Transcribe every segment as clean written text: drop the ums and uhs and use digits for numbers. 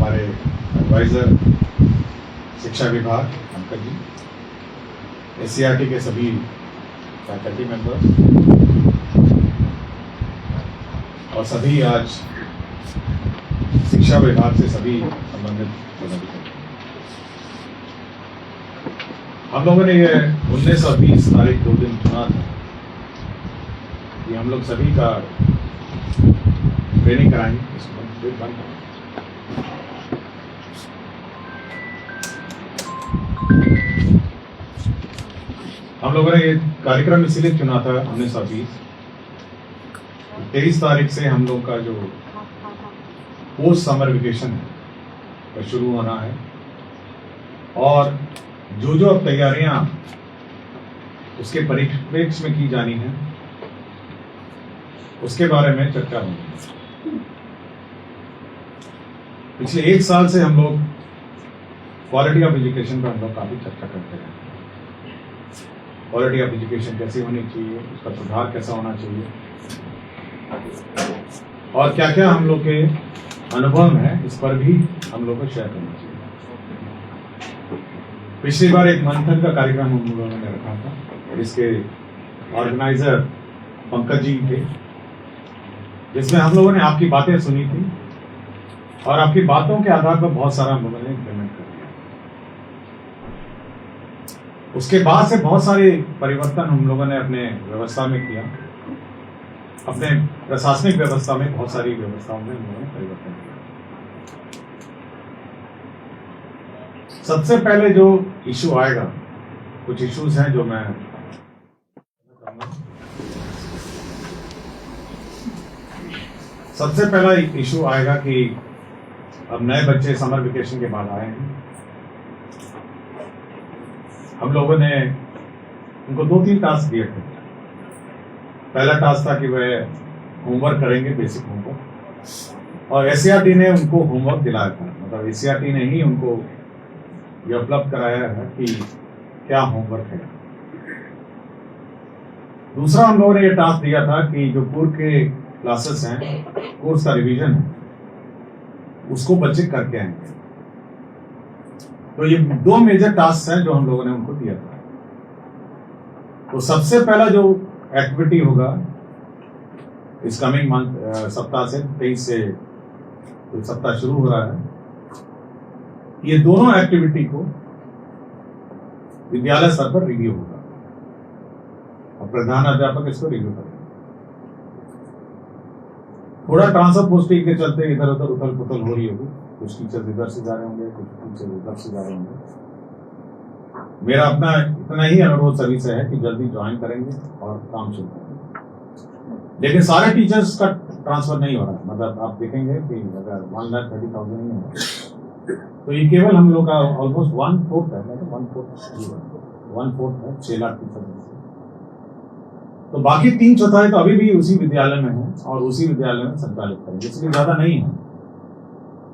हमारे एडवाइज़र शिक्षा विभाग पंकज जी, SCERT के सभी फैकल्टी मेंबर्स और सभी आज शिक्षा विभाग से सभी संबंधित पदाधिकारी, हम लोगों ने ये 19 और 20 तारीख 2 दिन चुना था कि हम लोग सभी का ट्रेनिंग कराएंगे। हम लोगों ने ये कार्यक्रम इसलिए चुना था 19 और 20, 23 तारीख से हम लोग का जो पोस्ट समर वेकेशन है वह शुरू होना है और जो अब तैयारियां उसके परिप्रेक्ष्य में की जानी है उसके बारे में चर्चा होगी। पिछले 1 साल से हम लोग क्वालिटी ऑफ एजुकेशन पर हम लोग काफी चर्चा करते हैं। क्वालिटी ऑफ एजुकेशन कैसी होनी चाहिए, उसका सुधार कैसा होना चाहिए और क्या क्या हम लोग के अनुभव है इस पर भी हम लोग को शेयर करना चाहिए। पिछली बार एक मंथन का कार्यक्रम हम लोगों ने रखा था और इसके ऑर्गेनाइजर पंकज जी थे, जिसमें हम लोगों ने आपकी बातें सुनी थी और आपकी बातों के आधार पर बहुत सारा हम लोगों ने इम्प्लीमेंट कर दिया। उसके बाद से बहुत सारे परिवर्तन हम लोगों ने अपने व्यवस्था में किया, अपने प्रशासनिक व्यवस्था में बहुत सारी व्यवस्थाओं में हम लोगों ने परिवर्तन किया। सबसे पहले जो इशू आएगा, कुछ इश्यूज हैं जो मैं सबसे पहला इशू आएगा कि अब नए बच्चे समर वेकेशन के बाद आए हैं। हम लोगों ने उनको 2-3 टास्क दिए थे। पहला टास्क था कि वह होमवर्क करेंगे, बेसिक होमवर्क, और SCERT ने उनको होमवर्क दिलाया था। मतलब SCERT ने ही उनको यह उपलब्ध कराया है कि क्या होमवर्क है। दूसरा हम लोगों ने यह टास्क दिया था कि जो पूर्व के क्लासेस हैं, कोर्स का रिवीजन है, उसको बच्चे करके आएंगे। तो ये 2 मेजर टास्क हैं जो हम लोगों ने उनको दिया था। तो सबसे पहला जो एक्टिविटी होगा इस कमिंग मंथ सप्ताह से 23 से तो सप्ताह शुरू हो रहा है, ये दोनों एक्टिविटी को विद्यालय स्तर पर रिव्यू होगा और प्रधान अध्यापक इसको रिव्यू करेंगे। थोड़ा ट्रांसफर पोस्टिंग के चलते इधर उधर उथल पुथल हो रही होगी, कुछ टीचर्स इधर से जा रहे होंगे, कुछ टीचर उधर से जा रहे होंगे। मेरा अपना इतना ही अनुरोध सभी से है कि जल्दी ज्वाइन करेंगे और काम शुरू करेंगे। लेकिन सारे टीचर्स का ट्रांसफर नहीं हो रहा है। मतलब आप देखेंगे कि अगर 1,30,000 नहीं है तो ये केवल हम लोग का ऑलमोस्ट 1/4 है, मतलब 1/4 है 6 लाख टीचर। तो बाकी 3/4 तो अभी भी उसी विद्यालय में है और उसी विद्यालय में संचालित करेंगे, इसलिए ज्यादा नहीं है।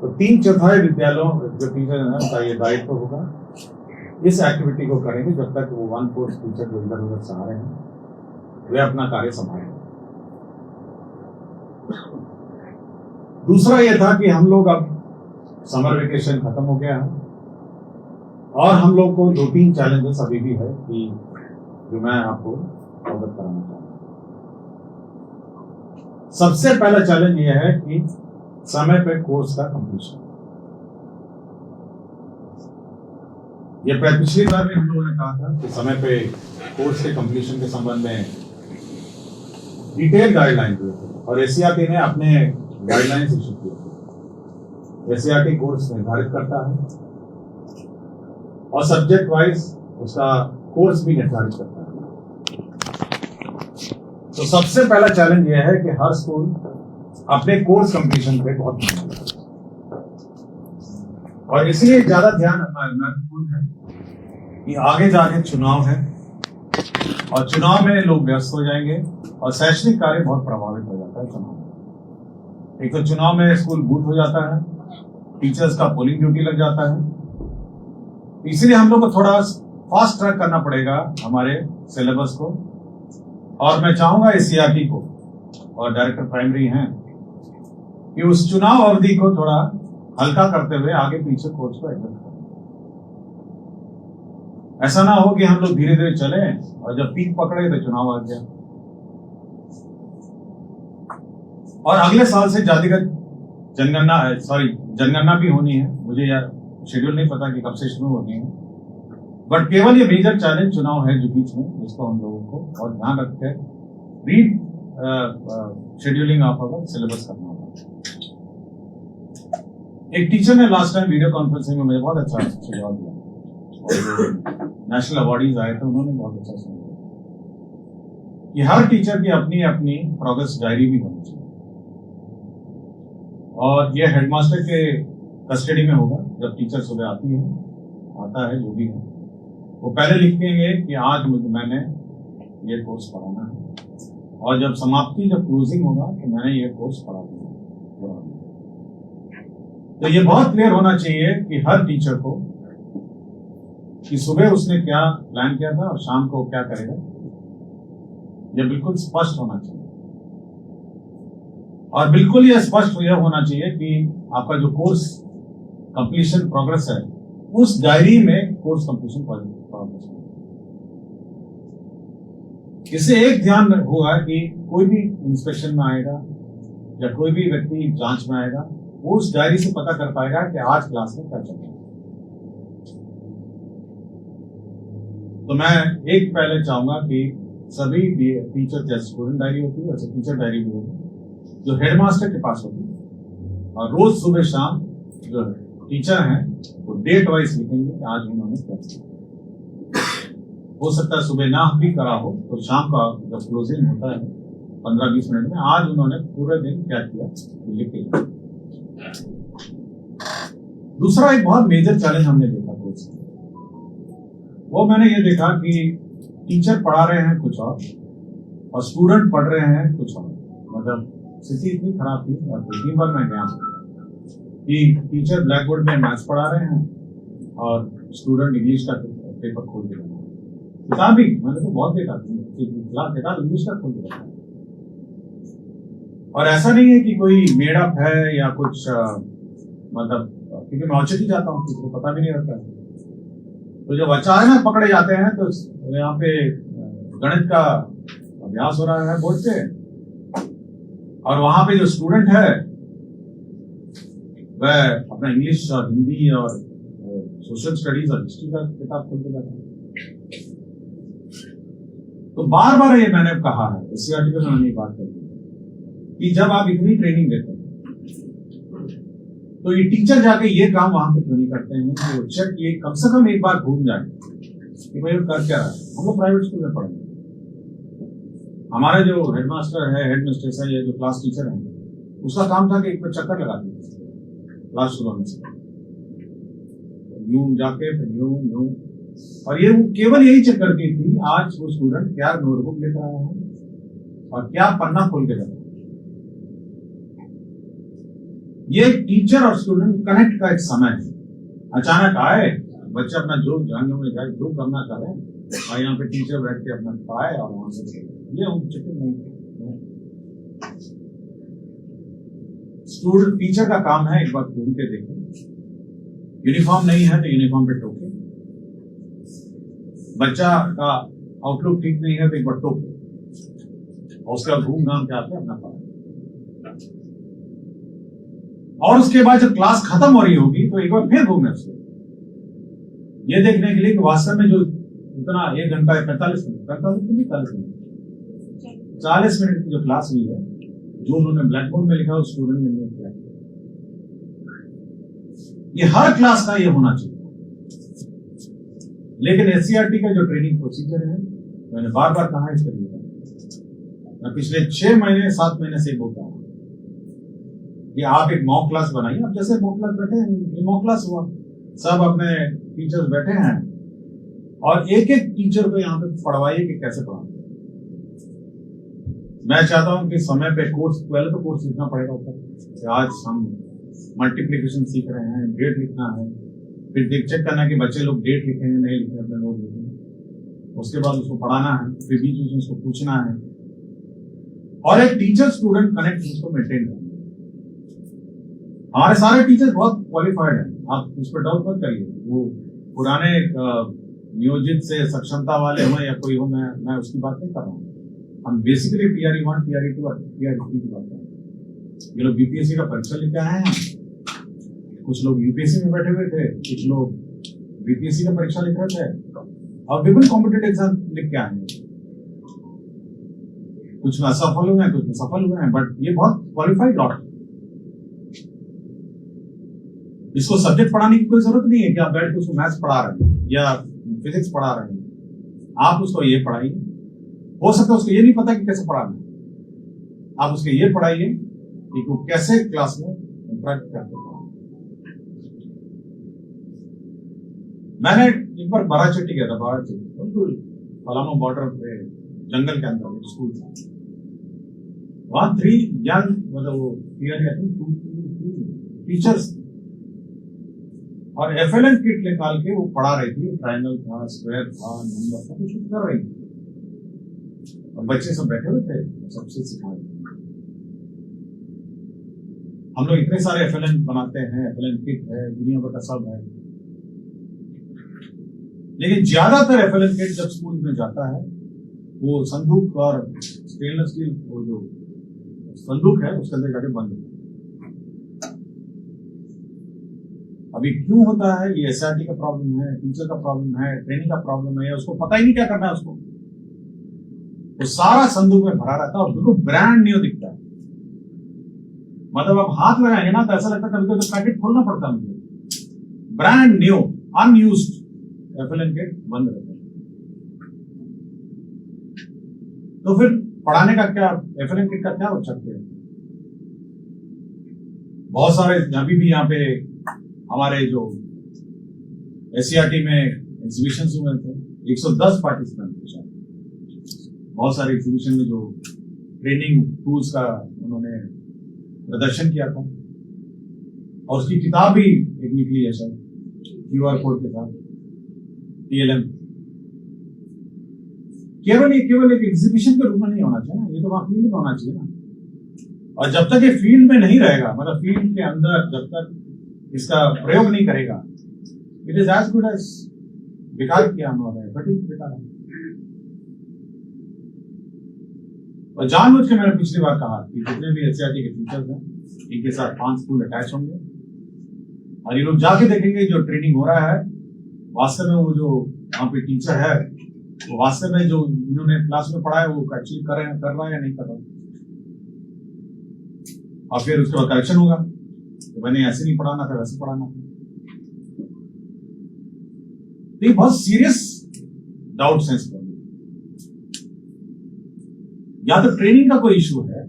तो 3/4 विद्यालयों जो टीचर है उनका ये दायित्व होगा, इस एक्टिविटी को करेंगे जब तक वो 1/4 टीचर जो इधर उधर से आ रहे हैं वे अपना कार्य संभालेंगे। दूसरा ये था कि हम लोग अब समर वेकेशन खत्म हो गया है और हम लोग को 2-3 चैलेंजेस अभी भी है कि जो मैं आपको अवगत कराना चाहूंगा। सबसे पहला चैलेंज यह है कि समय पे कोर्स का कंप्लीशन। ये पिछली बार भी हम लोगों ने कहा था कि समय पे कोर्स के कंप्लीशन के संबंध में डिटेल गाइडलाइन दिए थे और SCERT ने अपने गाइडलाइंस इशू किए थे। SCERT कोर्स निर्धारित करता है और सब्जेक्ट वाइज उसका कोर्स भी निर्धारित करता है। तो सबसे पहला चैलेंज यह है कि हर स्कूल अपने कोर्स कंप्लीशन पे बहुत ध्यान देता है और इसलिए ज्यादा ध्यान रखना महत्वपूर्ण है कि आगे जाके चुनाव है और चुनाव में लोग व्यस्त हो जाएंगे और शैक्षणिक कार्य बहुत प्रभावित हो जाता है चुनाव में। एक तो चुनाव में स्कूल बूथ हो जाता है, टीचर्स का पोलिंग ड्यूटी लग जाता है, इसलिए हम लोग को थोड़ा फास्ट ट्रैक करना पड़ेगा हमारे सिलेबस को। और मैं चाहूंगा SCERT को और डायरेक्टर प्राइमरी हैं कि उस चुनाव अवधि को थोड़ा हल्का करते हुए आगे पीछे कोर्स को एडजस्ट करें। ऐसा ना हो कि हम लोग धीरे धीरे चले और जब पीक पकड़े तो चुनाव आ गया। और अगले साल से जातिगत जनगणना भी होनी है। मुझे यार शेड्यूल नहीं पता कि कब से शुरू होनी है, बट केवल ये मेजर चैलेंज चुनाव है जो बीच में, जिसको हम लोगों को और ध्यान रख के शेड्यूलिंग ऑफ अवर सिलेबस करना होगा। एक टीचर ने लास्ट टाइम वीडियो कॉन्फ्रेंसिंग में मुझे बहुत अच्छा सुझाव दिया, और नेशनल अवार्डीज आए थे उन्होंने बहुत अच्छा सुझाव कि हर टीचर की अपनी अपनी प्रोग्रेस डायरी भी होनी चाहिए, और ये हेडमास्टर के कस्टडी में होगा। जब टीचर सुबह आता है जो भी है, वो पहले लिखेंगे कि आज मैंने ये कोर्स पढ़ाना है, और जब समाप्ति जब क्लोजिंग होगा तो मैंने ये कोर्स पढ़ा दिया। तो ये बहुत क्लियर होना चाहिए कि हर टीचर को कि सुबह उसने क्या प्लान किया था और शाम को क्या करेगा, ये बिल्कुल स्पष्ट होना चाहिए। और बिल्कुल ये स्पष्ट यह होना चाहिए कि आपका जो कोर्स कंप्लीशन प्रोग्रेस है उस डायरी में कोर्स कंप्लीशन प्रोग्रेस। इससे एक ध्यान होगा कि कोई भी इंस्पेक्शन में आएगा या कोई भी व्यक्ति जांच में आएगा, वो उस डायरी से पता कर पाएगा कि आज क्लास में क्या चल रहा है। तो मैं एक पहले चाहूंगा कि सभी टीचर जैसे स्टूडेंट डायरी होती है वैसे टीचर डायरी भी होगी जो हेडमास्टर के पास होगी, और रोज सुबह शाम जो टीचर हैं वो डेट वाइज लिखेंगे कि आज उन्होंने क्या किया। हो सकता है सुबह ना भी करा हो तो शाम का जब क्लोजिंग होता है 15-20 मिनट में, आज उन्होंने पूरे दिन क्या किया लिख के। दूसरा एक बहुत मेजर चैलेंज हमने देखा कोर्स, वो मैंने ये देखा कि टीचर पढ़ा रहे हैं कुछ और स्टूडेंट पढ़ रहे हैं कुछ और। मतलब स्थिति इतनी खराब थी, और 3 बार मैं गया कि टीचर ब्लैक बोर्ड में मैथ्स पढ़ा रहे हैं और स्टूडेंट इंग्लिश का पेपर खोल के रहे हैं। किताब भी मैंने तो बहुत देखा, किताब इंग्लिश का खोल के रखा है। और ऐसा नहीं है कि कोई मेडअप है या कुछ मतलब, क्योंकि मैं औचित्य ही जाता हूँ, किसी को पता भी नहीं रहता है। तो जब अचानक पकड़े जाते हैं तो यहाँ पे गणित का अभ्यास हो रहा है बोर्ड पे, और वहां पे जो स्टूडेंट है वह अपना इंग्लिश और हिंदी और सोशल स्टडीज और हिस्ट्री का किताब खोलते जाता है। तो बार बार ये मैंने कहा है, इसी आर्टिकल में मैंने बात करी कि जब आप इतनी ट्रेनिंग देते हैं तो ये टीचर जाके ये काम वहां पे क्यों नहीं करते हैं कि वो चेक ये कम से कम एक बार घूम जाए कि भाई कर क्या रहा है। हम लोग प्राइवेट स्कूल में पढ़ेंगे, हमारे जो हेडमास्टर है, हेडमिस्ट्रेस है, ये जो क्लास टीचर है, उसका काम था कि एक बार चक्कर लगा दिया क्लास शुरू होने से, यूं जाके फिर यूं, और ये केवल यही चेक करती थी आज वो स्टूडेंट क्या नोटबुक लेकर आया है और क्या पन्ना खोल के जाता है। ये टीचर और स्टूडेंट कनेक्ट का एक समय है। अचानक आए बच्चे अपना जो जानने में जाए जो करना चाहे, और यहाँ पे टीचर बैठ के अपना पढ़ाए और वहां से ये चिकन नहीं। स्टूडेंट टीचर का काम है एक बार घूम के देखें, यूनिफॉर्म नहीं है तो यूनिफॉर्म पे टोके, बच्चा का आउटलुक ठीक नहीं है तो एक बार टोके, और उसके बाद घूम घाम के आते अपना पढ़ाए। और उसके बाद जब क्लास खत्म हो रही होगी तो एक बार फिर घूमे उसको, ये देखने के लिए कि वास्तव में जो इतना 1 घंटा 45 मिनट 40 मिनट की जो क्लास हुई है, जो उन्होंने ब्लैक बोर्ड में लिखा उस स्टूडेंट ने नहीं किया। ये हर क्लास का ये होना चाहिए। लेकिन एससीईआरटी का जो ट्रेनिंग प्रोसीजर है, मैंने बार बार कहा इसके लिए, मैं पिछले 6 महीने 7 महीने से बोलता हूं कि आप एक मॉक क्लास बनाइए। अब जैसे मॉक क्लास बैठे हैं, मॉक क्लास हुआ, सब अपने टीचर्स बैठे हैं और एक एक टीचर को यहाँ पे पढ़वाइए कि कैसे पढ़ाना। मैं चाहता हूं कि समय पे कोर्स, पहले तो कोर्स लिखना पड़ेगा ऊपर, आज हम मल्टीप्लिकेशन सीख रहे हैं, डेट लिखना है, फिर चेक करना है कि बच्चे लोग डेट लिखे हैं नहीं लिखे, अपने नोट लिखे, उसके बाद उसको पढ़ाना है, फिर बीच बीच में उसको पूछना है, और एक टीचर स्टूडेंट कनेक्ट उसको मेंटेन करना है। हमारे सारे टीचर बहुत क्वालिफाइड हैं, आप इस पर डाउट मत करिए। वो पुराने नियोजित से सक्षमता वाले हो या कोई हो, मैं उसकी बात नहीं कर रहा हूँ। हम बेसिकली PRE 1, PRE 2 और PRE 3 की बात कर रहे हैं। ये लोग BPSC का परीक्षा लेके आए हैं, कुछ लोग UPSC में बैठे हुए थे, कुछ लोग BPSC का परीक्षा लिख रहे थे और विभिन्न कॉम्पिटेटिव एग्जाम लिख के आए हैं। कुछ में असफल हुए हैं, कुछ में सफल हुए हैं, बट ये बहुत क्वालिफाइड लॉट है। इसको सब्जेक्ट पढ़ाने की कोई जरूरत नहीं है कि आप बैठ के उसको मैथ्स पढ़ा रहे हैं या फिजिक्स पढ़ा रहे हैं। आप उसको ये पढ़ाइए, हो सकता है उसको ये नहीं पता कि कैसे पढ़ाना है, आप उसको ये पढ़ाइए कि वो कैसे क्लास में इंटरेक्ट करते हैं। मैंने एक बार बाराचट्टी गया था, बाराचट्टी बिल्कुल पलामू बॉर्डर पे जंगल के अंदर स्कूल था। वहां 3 यंग मतलब वो टीचर्स और FLN किट निकाल के वो पढ़ा रही थी। ट्रायंगल था, स्क्वायर था, नंबर था, कुछ कर रही थी और बच्चे सब बैठे हुए थे, सबसे सिखा रहे थे। हम लोग इतने सारे FLN बनाते हैं, FLN किट है, दुनिया भर का सब है, लेकिन ज्यादातर FLN किट जब स्कूल में जाता है वो संदूक और स्टेनलेस स्टील वो जो संदूक है उसके अंदर जाके बंद होता है। अभी क्यों होता है? ये SRT का प्रॉब्लम है, टीचर का प्रॉब्लम है, ट्रेनिंग का प्रॉब्लम है, उसको पता ही नहीं क्या करना है। उसको वो सारा संदूक में भरा रहता है और बिल्कुल ब्रांड न्यू दिखता है। मतलब आप हाथ लगाएंगे ना तो ऐसा लगता है कभी कभी तो पैकेट खोलना पड़ता है मुझे। Brand new unused FLN kit बंद रहता है। तो फिर पढ़ाने का क्या, FLN किट का क्या औचित्य है? बहुत सारे अभी भी यहाँ पे हमारे जो SCRT में एग्जीबिशन हुए थे, 110 पार्टिसिपेंट थे। बहुत सारे एग्जीबिशन में जो ट्रेनिंग टूल्स का उन्होंने प्रदर्शन किया था और उसकी किताब भी एक निकली है सर, QR कोड के साथ, TLM। केवल एक एग्जीबिशन के रूप में नहीं होना चाहिए ना, ये तो वहां फील्ड में होना चाहिए ना। और जब तक ये फील्ड में नहीं रहेगा, मतलब फील्ड के अंदर जब तक इसका प्रयोग नहीं करेगा, it is as good as बेकार किया हम लोगों ने, बेकार है। और जानबूझ के मैंने पिछली बार कहा कि जितने भी SCRT के टीचर्स हैं इनके साथ 5 स्कूल अटैच होंगे और ये लोग जाके देखेंगे जो ट्रेनिंग हो रहा है वास्तव में वो जो वहां पे टीचर है वो वास्तव में जो इन्होंने क्लास में पढ़ा है वो एक्चुअली कर रहा है या नहीं कर रहा है। और फिर उसके बाद करेक्शन होगा, तो मैंने ऐसे नहीं पढ़ाना था, वैसे पढ़ाना था। तो बहुत सीरियस डाउट्स हैं इस पर। या तो ट्रेनिंग का कोई इशू है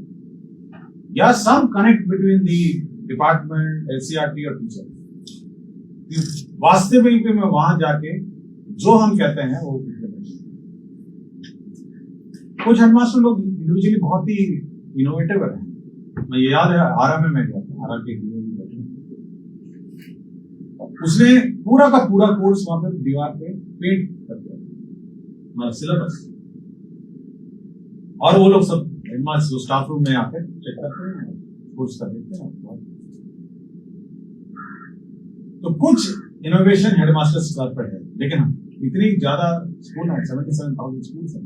या some connect between the department, SCRT और टीचर। वास्तविक में वहां जाके जो हम कहते हैं वो कुछ हेडमास्टर लोग इंडिविजुअली बहुत ही इनोवेटिव है। मैं ये याद है आरा में मैं गया था, आरा के उसने पूरा का पूरा कोर्स वहां पे दीवार पे पेंट कर दिया सिलेबस, और वो लोग सब हेडमास्टर जो स्टाफ रूम में आके चेक करते हैं, कोर्स कर देते हैं। तो कुछ इनोवेशन हेडमास्टर स्तर पर है, लेकिन इतनी ज्यादा स्कूल है, 77,000 स्कूल है,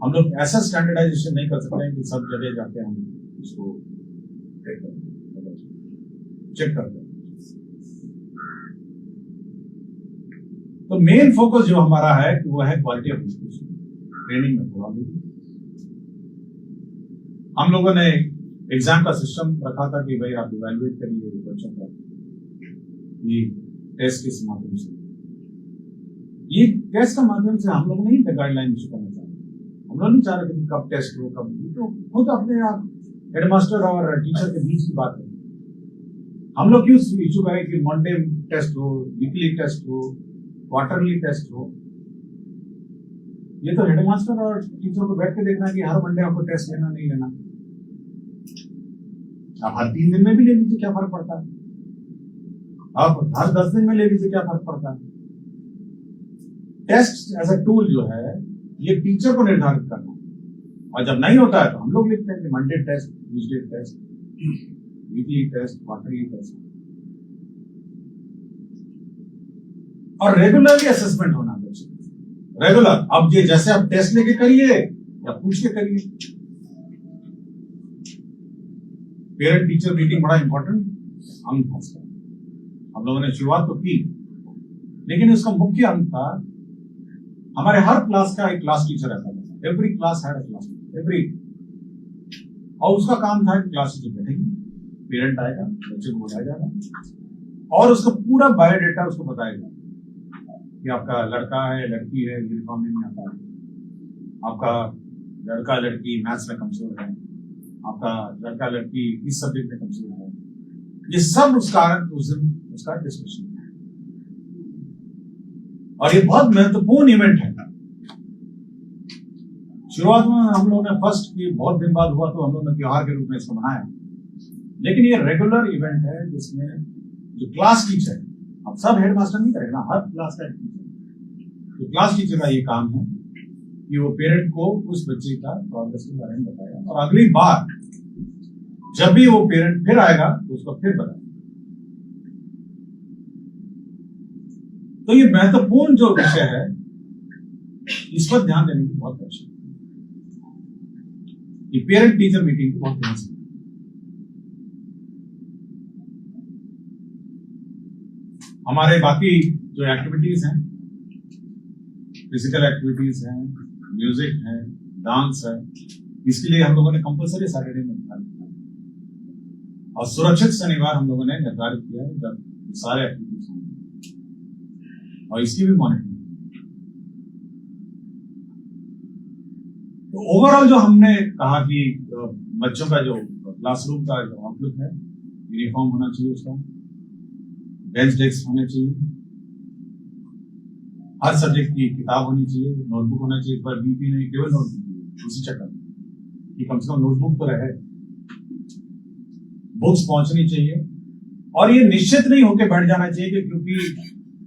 हम लोग ऐसा स्टैंडर्डाइजेशन नहीं कर सकते हैं कि सब जगह जाके हम उसको चेक करते हैं। तो मेन फोकस जो हमारा है वो है क्वालिटी ऑफ एजुकेशन, ट्रेनिंग में थोड़ा भी। हम लोगों ने एग्जाम का सिस्टम रखा था कि भाई आप इवैल्यूएट करिए बच्चों का, ये टेस्ट के माध्यम से, ये टेस्ट के माध्यम से हम लोग नहीं गाइडलाइन इशू करना चाहते। हम लोग नहीं चाह रहे थे कि कब टेस्ट हो कब नहीं, तो खुद अपने आप हेडमास्टर और टीचर के बीच की बात है। हम लोग क्यों इशू करें कि मंडे टेस्ट हो, वीकली टेस्ट हो, क्वार्टरली टेस्ट हो। ये तो हेडमास्टर और टीचर को बैठ के देखना है कि हर मंडे आपको टेस्ट लेना नहीं लेना। आप हर 3 दिन में भी ले लीजिए, क्या फर्क पड़ता है? आप हर 10 दिन में ले लीजिए, क्या फर्क पड़ता है? टेस्ट एज अ टूल जो है ये टीचर को निर्धारित करना, और जब नहीं होता है तो हम लोग लिखते हैं कि Monday test, Tuesday test. Weekly test, quarterly test, और रेगुलरली असेसमेंट होना चाहिए। रेगुलर, अब ये जैसे आप टेस्ट लेके करिए या पूछ के करिए। पेरेंट टीचर मीटिंग बड़ा इंपॉर्टेंट अंग था इसका। हम लोगों ने शुरुआत तो की, लेकिन इसका मुख्य अंग था हमारे हर क्लास का एक क्लास टीचर रहता था। Every class had a class teacher, every, और उसका काम था कि क्लास टीचर बैठेगी, पेरेंट आएगा, बच्चे को बुलाया जाएगा और उसका पूरा बायोडेटा उसको बताएगा कि आपका लड़का है, लड़की है, यूनिफॉर्म में नहीं आता है, आपका लड़का लड़की मैथ्स में कमजोर है, आपका लड़का लड़की इस सब्जेक्ट में कमजोर है। ये सब उसका डिस्कशन है और ये बहुत महत्वपूर्ण इवेंट है। शुरुआत में हम लोगों ने फर्स्ट की बहुत दिन बाद हुआ तो हम लोगों ने त्योहार के रूप में इसको मनाया, लेकिन ये रेगुलर इवेंट है जिसमें जो क्लास टीचर, अब सब हेडमास्टर नहीं करेगा, हर क्लास का एक टीचर, तो क्लास टीचर का ये काम है कि वो पेरेंट को उस बच्चे का प्रोग्रेस के बारे में बताएगा और अगली बार जब भी वो पेरेंट फिर आएगा तो उसको फिर बताएगा। तो ये महत्वपूर्ण जो विषय है इस पर ध्यान देने की बहुत आवश्यकता है। ये पेरेंट टीचर मीटिंग बहुत ध्यान से, हमारे बाकी जो एक्टिविटीज हैं, फिजिकल एक्टिविटीज हैं, म्यूजिक है, डांस है, इसके लिए हम लोगों ने कंपल्सरी सैटरडे में निर्धारित किया और सुरक्षित शनिवार हम लोगों ने निर्धारित किया है जब सारे एक्टिविटीज होंगे और इसकी भी मॉनिटरिंग। तो ओवरऑल जो हमने कहा कि बच्चों का जो क्लासरूम का जो आउटलुक है, यूनिफॉर्म होना चाहिए, उसका बेंच डेस्क होने चाहिए, हर सब्जेक्ट की किताब होनी चाहिए, नोटबुक होना चाहिए, पर बीपी नहीं, केवल नोटबुक, उसी चक्कर कि कम से कम नोटबुक तो रहे, बुक्स पहुंचनी चाहिए और ये निश्चित नहीं होकर बैठ जाना चाहिए कि क्योंकि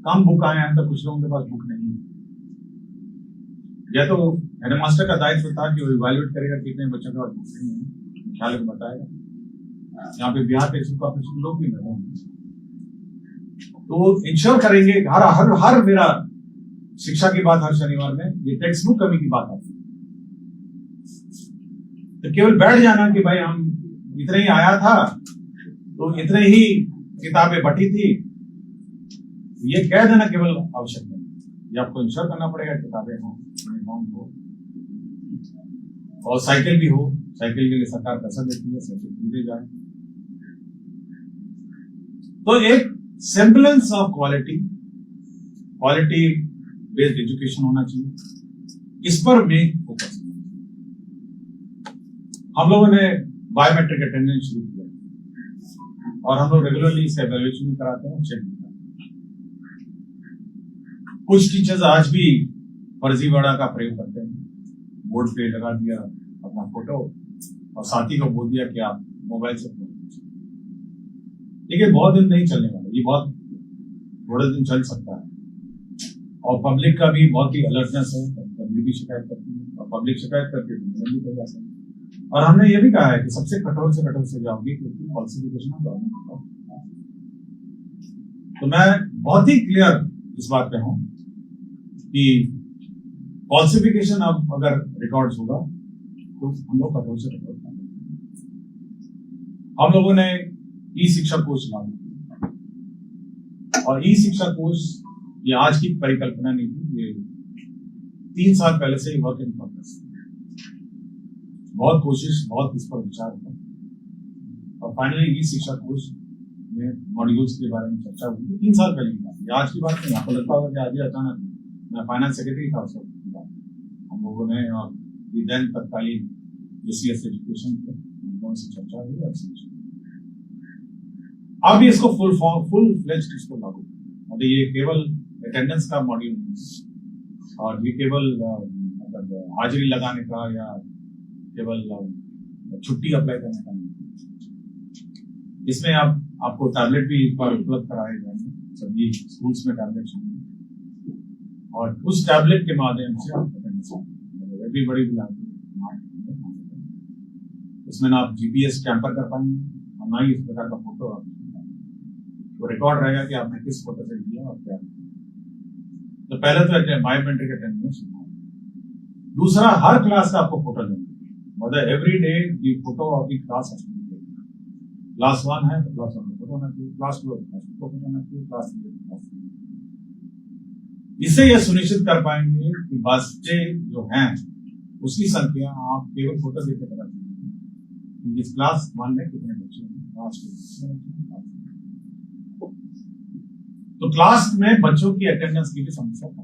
कम बुक आए हैं तो कुछ लोगों के पास बुक नहीं है। या तो हेडमास्टर का दायित्व था कि वो इवैल्यूएट करेगा कितने बच्चों के पास बुक नहीं है, ख्याल में बताएगा। यहाँ पे बिहार टेक्स्ट बुक ऑपरेशन लोग भी लगे होंगे तो इंश्योर करेंगे। हर मेरा शिक्षा की बात हर शनिवार में ये टेक्स्ट बुक कमी की बात आती है, तो केवल बैठ जाना कि भाई हम इतने ही आया था तो इतने ही किताबें बटी थी, ये कह देना केवल आवश्यक नहीं। ये आपको इंश्योर करना पड़ेगा किताबें हो, यूनिफॉर्म हो और साइकिल भी हो। साइकिल के लिए सरकार पैसा देती है, साइकिल खरीदे जाए। तो एक semblance of quality based education होना चाहिए, इस पर मेन फोकस। हम लोगों ने बायोमेट्रिक अटेंडेंस शुरू किया और हम लोग रेगुलरली इसका इवैल्यूएशन भी कराते हैं, चेक भी कराते हैं। कुछ टीचर्स आज भी फर्जीवाड़ा का प्रयोग करते हैं, बोर्ड पे लगा दिया अपना फोटो और साथी को बोल दिया कि आप मोबाइल से फोटो खींचिए। लेकिन बहुत दिन नहीं चलने वाला, ये बहुत थोड़े दिन चल सकता है और पब्लिक का भी बहुत ही अलर्टनेस है, पब्लिक भी शिकायत करती है और पब्लिक शिकायत करती है तो भी कर जाता है। और हमने ये भी कहा है कि सबसे कठोर से कठोर सजा होगी क्योंकि फॉल्सिफिकेशन ऑफ। तो मैं बहुत ही क्लियर इस बात पे हूं कि फॉल्सिफिकेशन अब अगर रिकॉर्ड्स होगा तो हम लोग कठोर से कठोर हम लोगों ने ई शिक्षा कोष लागू किया और ई शिक्षा कोष ये आज की परिकल्पना नहीं थी, ये 3 साल पहले से वर्क इन प्रोग्रेस। बहुत कोशिश, बहुत इस पर विचार हुआ और फाइनली ई शिक्षा कोष में मॉड्यूल्स के बारे में चर्चा हुई। 3 साल पहले की बात, आज की बात नहीं। आपको लगता होगा कि आज अचानक, मैं फाइनेंस सेक्रेटरी था उस वक्त, हम लोगों ने और देन तत्कालीन एसीएस एजुकेशन पे से चर्चा हुई और अब इसको फुल फ्लेज्ड इसको लागू। मतलब ये केवल अटेंडेंस का मॉड्यूल नहीं और ये केवल हाजिरी लगाने का या केवल छुट्टी अप्लाई करने का नहीं। इसमें आपको टैबलेट भी पर उपलब्ध कराए जाएंगे, सभी स्कूल्स में टैबलेट होंगे और उस टैबलेट के माध्यम से आप भी बड़ी इसमें ना आप जीपीएस कैंपर कर पाएंगे, हम ना ही इस प्रकार का फोटो वो रिकॉर्ड रहेगा कि आपने किस फोटो से लिया और क्या। तो पहले तो बायोमेट्रिक अटेंडेंस। दूसरा, हर क्लास का आपको फोटो लेना, मतलब every day the photo of the class. Class 1 है तो क्लास 1 में फोटो होना चाहिए, क्लास 2 है तो फोटो होना चाहिए, क्लास 3 इससे यह सुनिश्चित कर पाएंगे कि बच्चे जो हैं उसकी संख्या आप केवल फोटो देकर पता चलेगी। इस क्लास 1 में कितने बच्चे हैं, क्लास 2 में। तो क्लास में बच्चों की अटेंडेंस की भी समस्या है।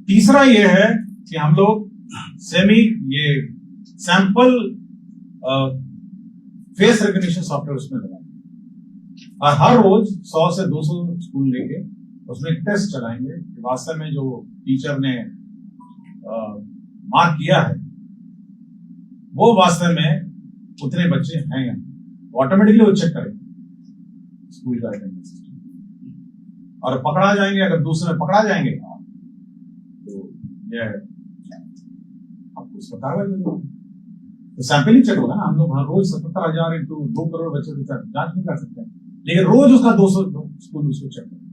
तीसरा यह है कि हम लोग ये सैंपल फेस रिकग्निशन सॉफ्टवेयर उसमें लगाएंगे और हर रोज 100 से 200 स्कूल लेके उसमें टेस्ट चलाएंगे कि वास्तव में जो टीचर ने मार्क किया है वो वास्तव में उतने बच्चे हैं या ऑटोमेटिकली वो चेक करेंगे स्कूल का अटेंडेंस सिस्टम। और पकड़ा जाएंगे, अगर दूसरे में पकड़ा जाएंगे तो ये आपको उसका कार्रवाई होगी। तो सैंपलिंग चेक होगा ना, हम लोग हर रोज 77,000 इंटू 2 करोड़ बच्चों की जांच नहीं कर सकते, लेकिन रोज उसका 200 स्कूल उसको चेक करें,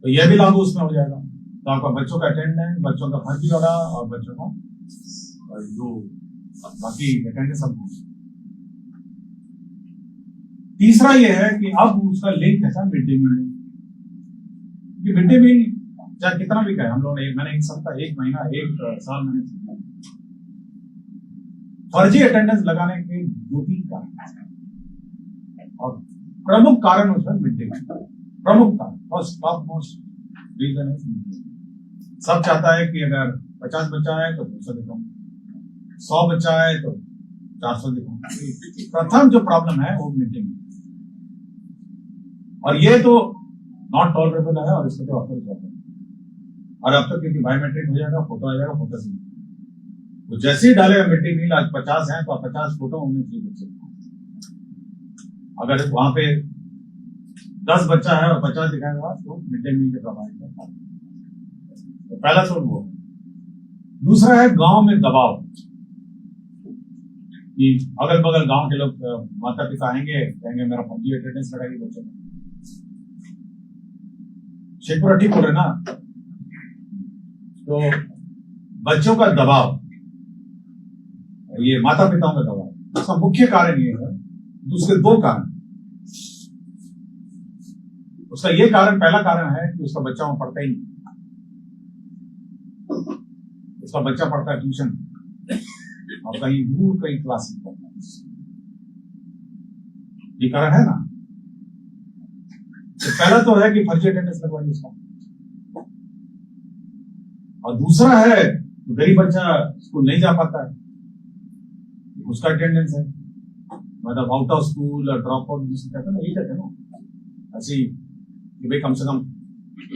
तो यह भी लागू उसमें हो जाएगा। तो आपका बच्चों का अटेंडेंस, बच्चों का फर्जीवाड़ा और बच्चों का जो बाकी अटेंडेंस सब। तीसरा यह है कि अब उसका लिंक है mid day meal. Mid day meal चाहे कितना भी कहे, हम लोग ने मैंने 1 सप्ताह 1 महीना 1 साल मैंने फर्जी अटेंडेंस लगाने के 2-3 कारण और प्रमुख कारण उसमें मिड डे मील। प्रमुख कारण फर्स्ट टॉप मोस्ट रीजन है सब चाहता है कि अगर 50 बच्चा है तो 200 दिखाऊं, 100 बच्चा है तो 400 दिखाऊं। प्रथम जो प्रॉब्लम है वो मिड डे मील, और ये तो नॉट टॉलरेबल है और इसको तो ऑफर जाता है। और अब तक क्योंकि बायोमेट्रिक हो जाएगा, फोटो आ जाएगा, फोटो से तो जैसे ही डालेगा मिड डे मील, आज 50 है तो 50 फोटो होने चाहिए बच्चे। अगर वहां पे 10 बच्चा है और 50 दिखाएगा तो मिड डे मील के प्रभावित है। तो पहला तो वो। दूसरा है गांव में दबाव, कि अगल बगल गांव के लोग माता पिता आएंगे, कहेंगे मेरा फर्जी अटेंडेंस लगाइए बच्चों को। शेखपुरा ठीक हो रहे ना। तो बच्चों का दबाव, ये माता पिताओं का दबाव, उसका मुख्य कारण ये है। दूसरे 2 कारण। उसका ये कारण, पहला कारण है कि उसका बच्चा वहां पढ़ता ही नहीं, उसका बच्चा पढ़ता है ट्यूशन और कहीं दूर कहीं क्लास में पढ़ता है। ये कारण है ना। तो पहला तो है कि फर्जी अटेंडेंस लगवाइए उसका, और दूसरा है तो गरीब बच्चा स्कूल नहीं जा पाता है, उसका अटेंडेंस है, मतलब आउट ऑफ स्कूल और ड्रॉप आउट जिसे कहते हैं ना, यही कहते हैं ना ऐसे कि भाई कम से कम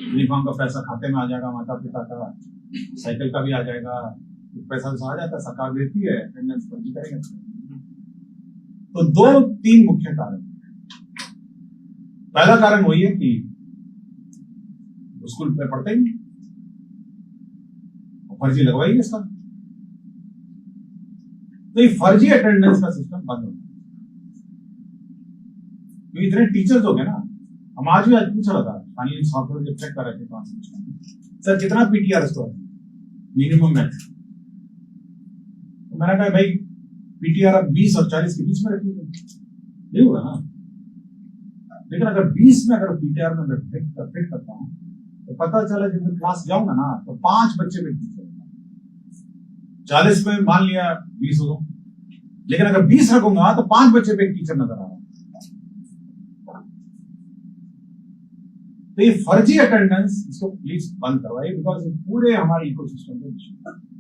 यूनिफॉर्म का पैसा खाते में आ जाएगा, माता पिता का साइकिल का भी आ जाएगा, पैसा आ जाता है, सरकार देती है, अटेंडेंस फर्जी करेंगे। तो 2-3 मुख्य कारण। पहला कारण वही है कि स्कूल में पढ़ते ही नहीं, फर्जी लगवाइए इसका। तो ये फर्जी अटेंडेंस का सिस्टम बंद होगा। तो इतने टीचर्स हो गए ना, हम आज पूछ रहा था फाइनली सॉफ्टवेयर जब चेक कर रहे थे तो सर कितना पीटीआर स्कोर मिनिमम है। तो मैंने कहा भाई पीटीआर अब 20 और 40 के बीच में रखिए, नहीं होगा ना। लेकिन अगर 20 में अगर पीटीआर में मैं फिट करता हूं तो पता चला जब मैं क्लास जाऊंगा ना तो 5 बच्चे में 40 में मान लिया 20 हो गया, लेकिन अगर 20 रखूंगा तो 5 बच्चे पे एक टीचर नजर आ रहा है। तो ये फर्जी अटेंडेंस इसको प्लीज बंद करवाइए, बिकॉज पूरे हमारे इकोसिस्टम में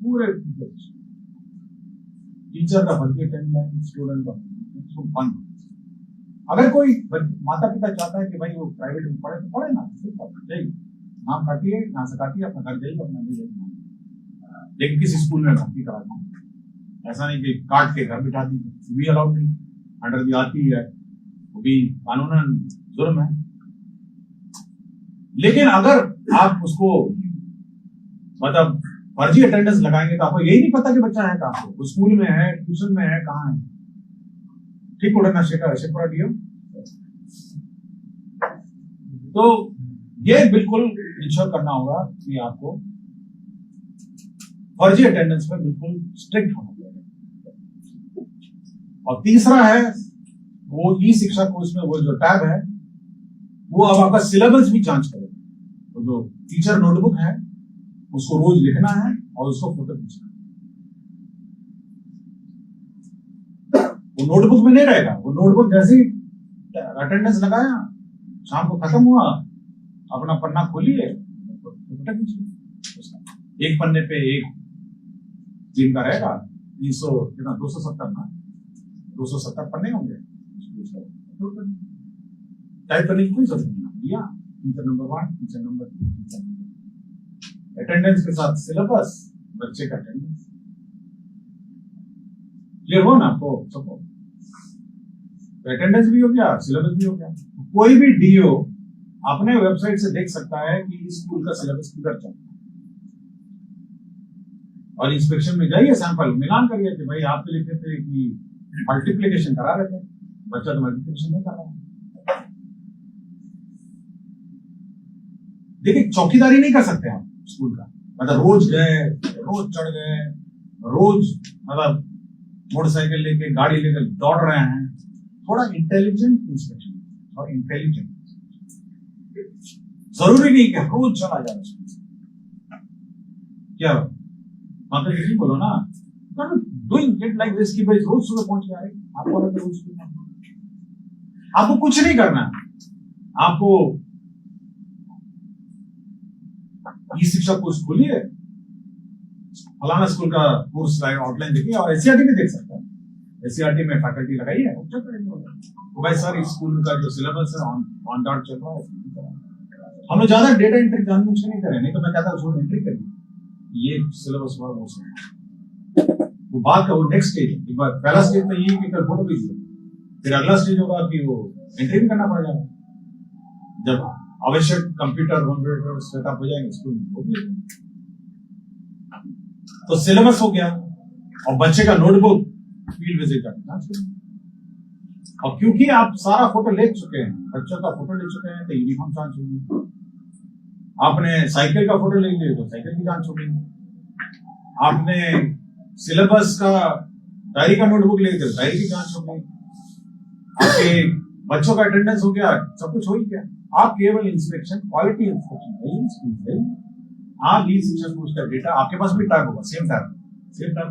पूरे टीचर का फर्जी अटेंडेंस, स्टूडेंट का इसको बंद। अगर कोई माता पिता चाहता है कि भाई वो प्राइवेट में पढ़े तो पढ़े ना, नाम काटिए, यहाँ से काटिए, अपना घर जाइए, अपना ले जाइए, लेकिन किसी स्कूल में भर्ती करा दें। ऐसा नहीं कि काट के घर बिठा दीजिए, भी अलाउड नहीं, अंडर दी आती है, वो भी कानूनन जुर्म है। लेकिन अगर आप उसको मतलब फर्जी अटेंडेंस लगाएंगे तो आपको यही नहीं पता कि बच्चा है कहाँ पे, वो स्कूल में है, ट्यूशन में है, कहाँ है। ठीक उड़ना शेखरा दियो। तो ये बिल्कुल इंश्योर करना होगा कि आपको फर्जी अटेंडेंस पे बिल्कुल स्ट्रिक्ट होना पड़ेगा। और तीसरा है वो ई शिक्षा कोर्स में वो जो टैब है वो अब आपका सिलेबस भी जांच करेगा। तो जो टीचर नोटबुक है उसको रोज लिखना है और उसको फोटो खींचना है। वो नोटबुक में नहीं रहेगा, वो नोटबुक जैसे ही अटेंडेंस लगाया, शाम को खत्म हुआ, अपना पन्ना खोलिए, फोटो खींचिए। एक पन्ने पे एक दिन का रहेगा, 300 कितना 270 ना, 270 पन्ने होंगे। टाइप करने की कोई जरूरत नहीं है। Teacher number 1, teacher number 2, teacher number, attendance के साथ सिलेबस, बच्चे का अटेंडेंस। क्लियर हो ना आपको सबको? अटेंडेंस भी हो गया, सिलेबस भी हो गया। कोई भी डीओ अपने वेबसाइट से देख सकता है कि इस स्कूल का सिलेबस किधर चल रहा है, और इंस्पेक्शन में जाइए, सैंपल मिलान करिए कि भाई आप तो लिखे थे कि मल्टीप्लिकेशन करा रहे थे, बच्चा तो मल्टीप्लिकेशन नहीं कर रहा है। देखिए चौकीदारी नहीं कर सकते आप स्कूल का, मतलब रोज गए, रोज चढ़ गए, रोज मतलब मोटरसाइकिल लेके गाड़ी लेकर दौड़ रहे हैं। थोड़ा इंटेलिजेंट इंस्पेक्शन और इंटेलिजेंट, जरूरी नहीं कि रोज चला जाए। क्या मतलब यही बोलो ना, डूइंग इट लाइक दिस कि भाई रोज सुबह पहुंच गया है, आपको कुछ नहीं करना है। आपको ई शिक्षा कोर्स खोलिए, फलाना स्कूल का कोर्स आउटलाइन देखिए, और एससीईआरटी भी देख सकता है। एससीईआरटी में फैकल्टी लगाइए, तो भाई सर स्कूल का जो सिलेबस है ऑन डॉट चल रहा है। हम लोग ज्यादा डेटा एंट्री जानबूझ के नहीं करें, नहीं तो मैं कहता हूँ एंट्री करिए, ये सिलेबस हुआ वो बात का वो नेक्स्ट स्टेज है। एक बार पहला स्टेज तो ये कि कल फोटो भेजिए, फिर अगला स्टेज होगा कि वो एंट्री भी करना पड़ जाएगा। जब आवश्यक कंप्यूटर सेटअप हो जाएंगे स्कूल में, वो भी तो सिलेबस हो गया, और बच्चे का नोटबुक फील्ड विजिट करना। और क्योंकि आप सारा फोटो ले चुके हैं, बच्चों का फोटो ले चुके हैं, तो यूनिफॉर्म जांच होगी। आपने साइकिल का फोटो ले लिया तो साइकिल की जांच होगी। आपने सिलेबस का डायरी का नोटबुक ले लिया तो डायरी की जांच होगी। आपके बच्चों का अटेंडेंस हो गया, सब कुछ हो ही गया। आप केवल इंस्पेक्शन, क्वालिटी इंस्पेक्शन, आप ई शिक्षा कोर्स का डेटा आपके पास भी टैग होगा, same tag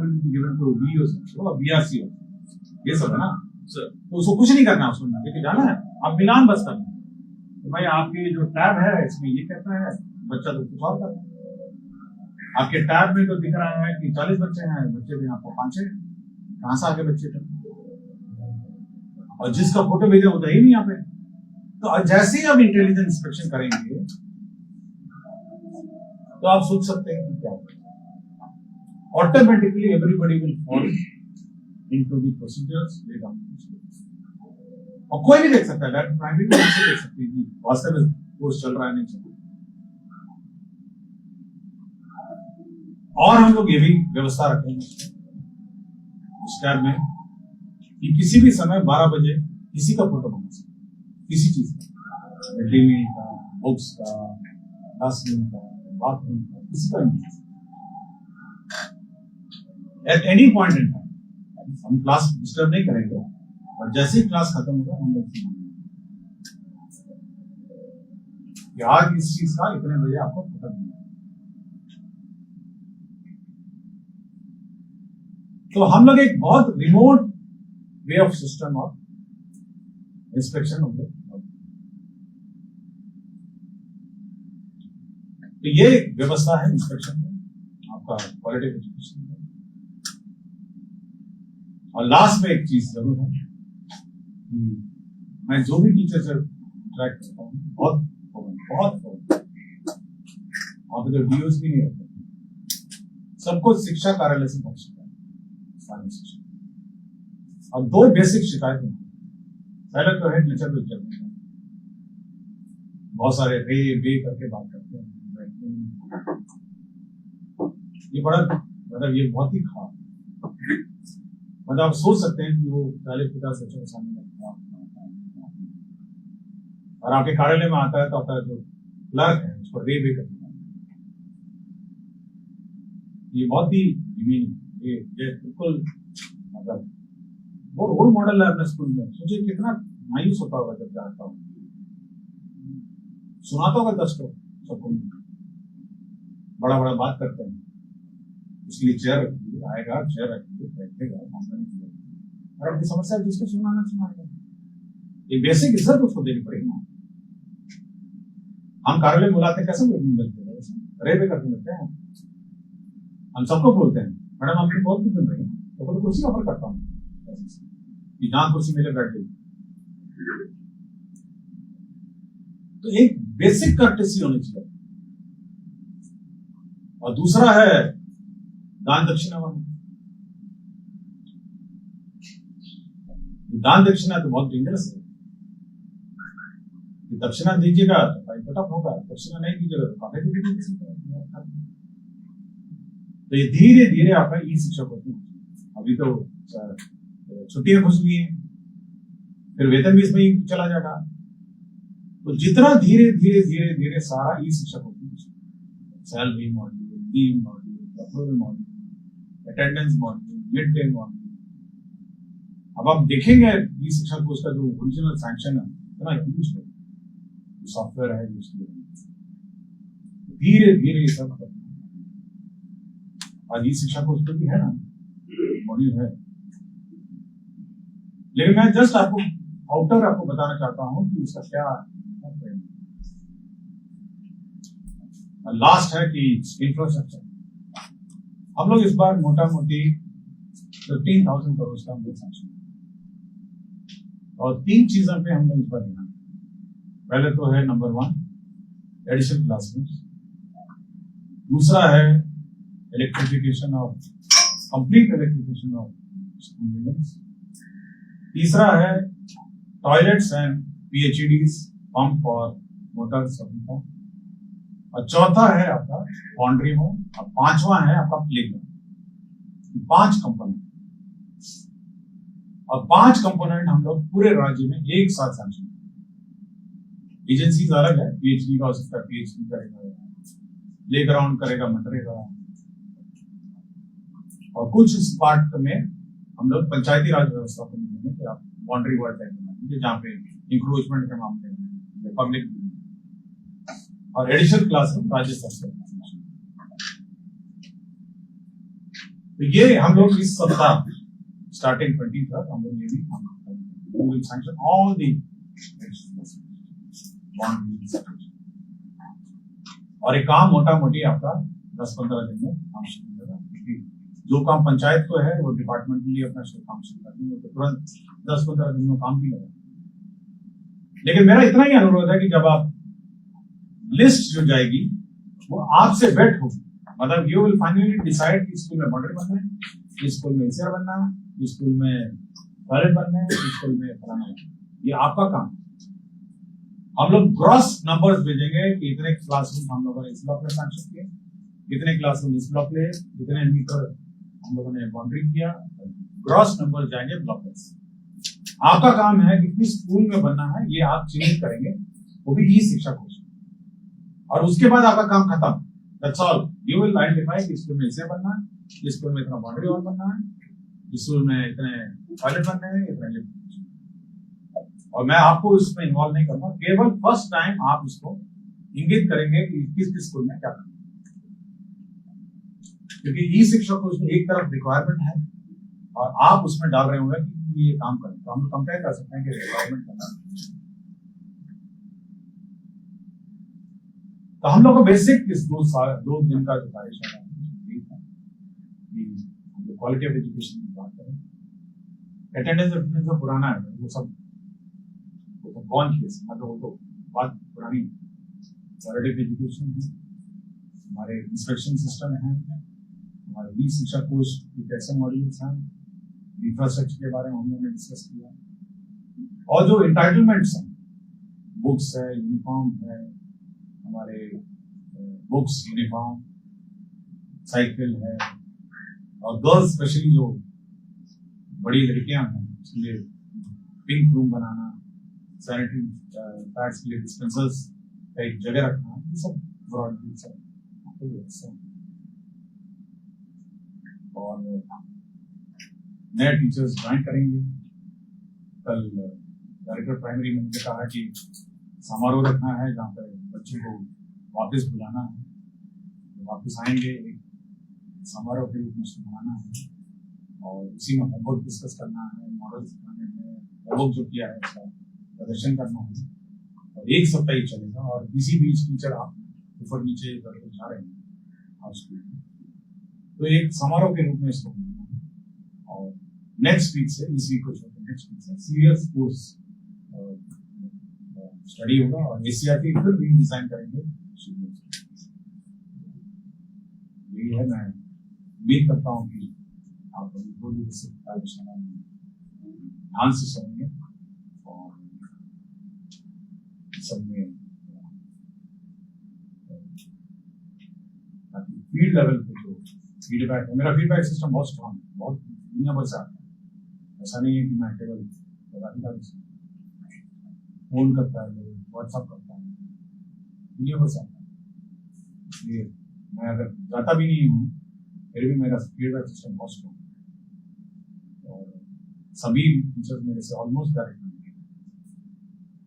will be given to BO और बीआरसी, ये सब है ना। तो उसको कुछ नहीं करना, उसको लेके जाना है, आप मिलान बस करना है। तो भाई आपके जो टैब है इसमें ये कहता है, बच्चा तो कुछ और कर रहा है। आपके टैब में तो दिख रहा है कि 40 बच्चे हैं, बच्चे भी आपको 5 है, कहां से आगे बच्चे थे? और जिसका फोटो भेजा होता ही नहीं यहाँ पे। तो जैसे ही आप इंटेलिजेंस इंस्पेक्शन करेंगे तो आप सोच सकते हैं कि क्या automatically everybody will follow into the procedures. और कोई भी देख सकता है, प्राइमरी में से देख सकते हैं कि वास्तव में कोर्स चल रहा है नहीं चल रहा। और हम लोग ये भी व्यवस्था रखेंगे उस टैब में कि किसी भी समय 12 बजे किसी का फोटो बना सकते, किसी चीज का, मिड डे मील का, बुक्स का, क्लासरूम का, बाथरूम का, किसी का नहीं, at any point in time. हम क्लास डिस्टर्ब नहीं करेंगे, और जैसे ही क्लास खत्म होगा हम लोग आज इस चीज का इतने बजे आपको पता नहीं। तो हम लोग एक बहुत remote way of system of inspection होंगे। तो ये व्यवस्था है इंस्पेक्शन में, आपका क्वालिटी एजुकेशन में। और लास्ट में एक चीज जरूर है, मैं जो भी टीचर से ट्रैक करता हूँ, बहुत वहां पे तो डीओस भी नहीं होते, सबको शिक्षा कार्यालय से पहुंचता है शिक्षा। और 2 बेसिक शिकायत होती है। पहले तो है टीचर को इज्जत, बहुत सारे रे बे करके बात करते हैं, ये बड़ा मतलब ये बहुत ही खराब, मतलब आप सोच सकते हैं कि वो 40-50 बच्चों के सामने और आपके कार्यालय में आता है तो आपका जो क्लर्क है उसको रे भी करना, ये बहुत ही ये बिल्कुल मतलब वो रोल मॉडल है अपने स्कूल में। सोचिए कितना मायूस होता होगा जब जाता हूँ, सुनाता होगा 10 को सबको, बड़ा बड़ा बात करते हैं, इसलिए चेयर रखिए, आएगा चेयर रखिए, बैठेगा, और अपनी समस्या जिसको सुनाएगा, ये बेसिक इज्जत उसको देनी पड़ेगी ना। हम कार्यालय में बुलाते कैसे मिलते हैं, रे पे करके मिलते हैं, हम सबको बोलते हैं मैडम आपकी बहुत कुछ मिल रही है, तो कुर्सी ऑफर करता हूँ कि जहां कुर्सी मिले बैठ गई। तो एक बेसिक कर्टेसी होनी चाहिए। और दूसरा है दान दक्षिणा वाला। दान दक्षिणा तो बहुत डेंजरस है, दक्षिणा दीजिएगा तो भाई पटक होगा, दक्षिणा नहीं दीजिएगा तो काफी दीजिएगा। तो ये धीरे धीरे आपका ई शिक्षक होती है। अभी तो छुट्टियां घुस गई हैं, फिर वेतन भी इसमें चला जाएगा। तो जितना धीरे धीरे धीरे धीरे सारा ई शिक्षक होती है, salary module, leave module, approval module, attendance module, mid day module. अब आप देखेंगे ई शिक्षक को उसका जो ओरिजिनल सैंक्शन है इतना ह्यूज है, सॉफ्टवेयर है उसके धीरे धीरे ये सब और ई शिक्षा को उसको भी है ना मॉड्यूल है। लेकिन मैं जस्ट आपको आउटर आपको बताना चाहता हूं कि उसका क्या लास्ट है कि इंफ्रास्ट्रक्चर। हम लोग इस बार मोटा मोटी 15,000 करोड़ का हम लोग सैंक्शन, और 3 चीजों पे हम लोग इस बार ध्यान। पहले तो है नंबर 1 एडिशनल क्लासरूम्स, दूसरा है electrification of complete electrification of school buildings, तीसरा है टॉयलेट्स एंड पीएचईडीज पंप और मोटर्स का, और चौथा है आपका बाउंड्री होम, और पांचवा है आपका प्लेग्राउंड। 5 कंपोनेंट, और 5 कंपोनेंट हम लोग पूरे राज्य में एक साथ सैंक्शन। एजेंसीज अलग है, पीएचडी का हो सकता है, पीएचडी करेगा, प्लेग्राउंड करेगा मनरेगा, और कुछ इस पार्ट में हम लोग पंचायती राज व्यवस्था को देंगे कि आप बाउंड्री वर्ड टाइप बनाएंगे जहाँ पे इंक्रोचमेंट के मामले में पब्लिक, और एडिशनल क्लासरूम राज्य स्तर से। तो ये हम लोग इस सप्ताह स्टार्टिंग 20 तक हम लोग ये भी सैंक्शन ऑल दी और एक काम मोटा मोटी आपका 10-15 दिन में काम शुरू करेगा। जो काम पंचायत को है वो डिपार्टमेंट के लिए अपना काम शुरू करते हैं, तो तुरंत 10-15 दिन में काम भी लगा। लेकिन मेरा इतना ही अनुरोध है कि जब आप लिस्ट जो जाएगी वो आपसे वेट होगी, मतलब यू विल फाइनली डिसाइड कि स्कूल में मॉडल बनना है, स्कूल में इंसियर बनना है, स्कूल में टॉयलेट बनना है, स्कूल में फलाना है, ये आपका काम। हम लोग ग्रॉस नंबर्स भेजेंगे कि इतने क्लासरूम हम लोगों ने इस ब्लॉक में सैंक्शन किए, इतने क्लासरूम इस ब्लॉक में, इतने मीटर हम लोगों ने बाउंड्री किया, ग्रॉस नंबर जाएंगे ब्लॉक में। आपका काम है कि किस स्कूल में बनना है ये आप चिन्हित करेंगे, वो भी ई शिक्षा कोर्स, और उसके बाद आपका काम खत्म। That's all. You will identify कि स्कूल में इसे बनना है, इस स्कूल में इतना बाउंड्री वॉल बनना है, इस स्कूल में इतने टॉयलेट बनने हैं, इतने, और मैं आपको इसमें इन्वॉल्व नहीं करूंगा, केवल फर्स्ट टाइम आप उसको इंगित करेंगे कि किस किस स्कूल में क्या करना है, क्योंकि ई शिक्षा को उसमें एक तरफ रिक्वायरमेंट है और आप उसमें डाल रहे होंगे कि ये काम करें, तो हम कंपेयर कर सकते हैं कि रिक्वायरमेंट करना। तो हम लोग को बेसिक इस 2 दिन का जो कार्यशाला है क्वालिटी ऑफ एजुकेशन की बात करें। अटेंडेंस जो पुराना है वो सब कौन केस, मतलब वो तो बात पुरानी। क्वालिटी ऑफ एजुकेशन है, हमारे इंस्पेक्शन सिस्टम है, हमारे ई शिक्षा कोर्स के कैसे मॉड्यूल्स हैं, इंफ्रास्ट्रक्चर के बारे में हम लोगों ने डिस्कस किया, और जो इंटाइटलमेंट्स हैं, बुक्स है, यूनिफॉर्म है, हमारे बुक्स यूनिफॉर्म, साइकिल है, और गर्ल्स स्पेशली जो बड़ी लड़कियां हैं उसके लिए पिंक रूम बनाना, सैनिटरी पैड्स के लिए डिस्पेंसर्स का एक जगह रखना, ये सब ब्रॉडली सब। और नए टीचर्स ज्वाइन करेंगे। कल डायरेक्टर प्राइमरी ने मुझे कहा कि समारोह रखना है जहाँ पर बच्चों को वापस बुलाना है, तो वापस आएंगे, एक समारोह के रूप में उसको मनाना है, और उसी में होमवर्क डिस्कस करना है, मॉडल सिखाने में होमवर्क जो किया है उसका प्रदर्शन करना है, और एक सप्ताह ही चलेगा। और इसी बीच टीचर आप ऊपर नीचे इधर उधर जा रहे हैं हाउस में, तो एक समारोह के रूप में इसको मनाना है। और नेक्स्ट वीक से, इस वीक को छोड़कर नेक्स्ट वीक से सीरियस कोर्स स्टडी होगा, और एसीआरटी फिर भी डिजाइन करेंगे। यही है, मैं उम्मीद करता हूँ कि आप ध्यान से सुनेंगे और सब में फील्ड लेवल पे जो फीडबैक है, मेरा फीडबैक सिस्टम बहुत स्ट्रांग है, बहुत दुनिया भर से आता है। ऐसा नहीं है कि मैं केवल फोन करता है, व्हाट्सएप करता है, दुनिया भर से आता है। इसलिए मैं अगर जाता भी नहीं हूँ फिर भी मेरा फीडबैक सिस्टम बहुत स्ट्रांग है, और सभी टीचर्स मेरे से ऑलमोस्ट डायरेक्ट नहीं,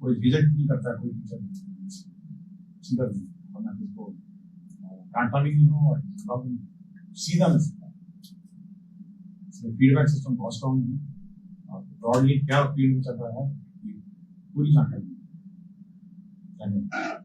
कोई रिजेक्ट नहीं करता, कोई टीचर सीधा नहीं, और मैं किसको डांटता भी नहीं हूँ और सीधा नहीं सकता। इसलिए फीडबैक सिस्टम बहुत स्ट्रांग है, और ब्रॉडली क्या फील्ड में चल रहा है पूरी जानकारी। धन्यवाद।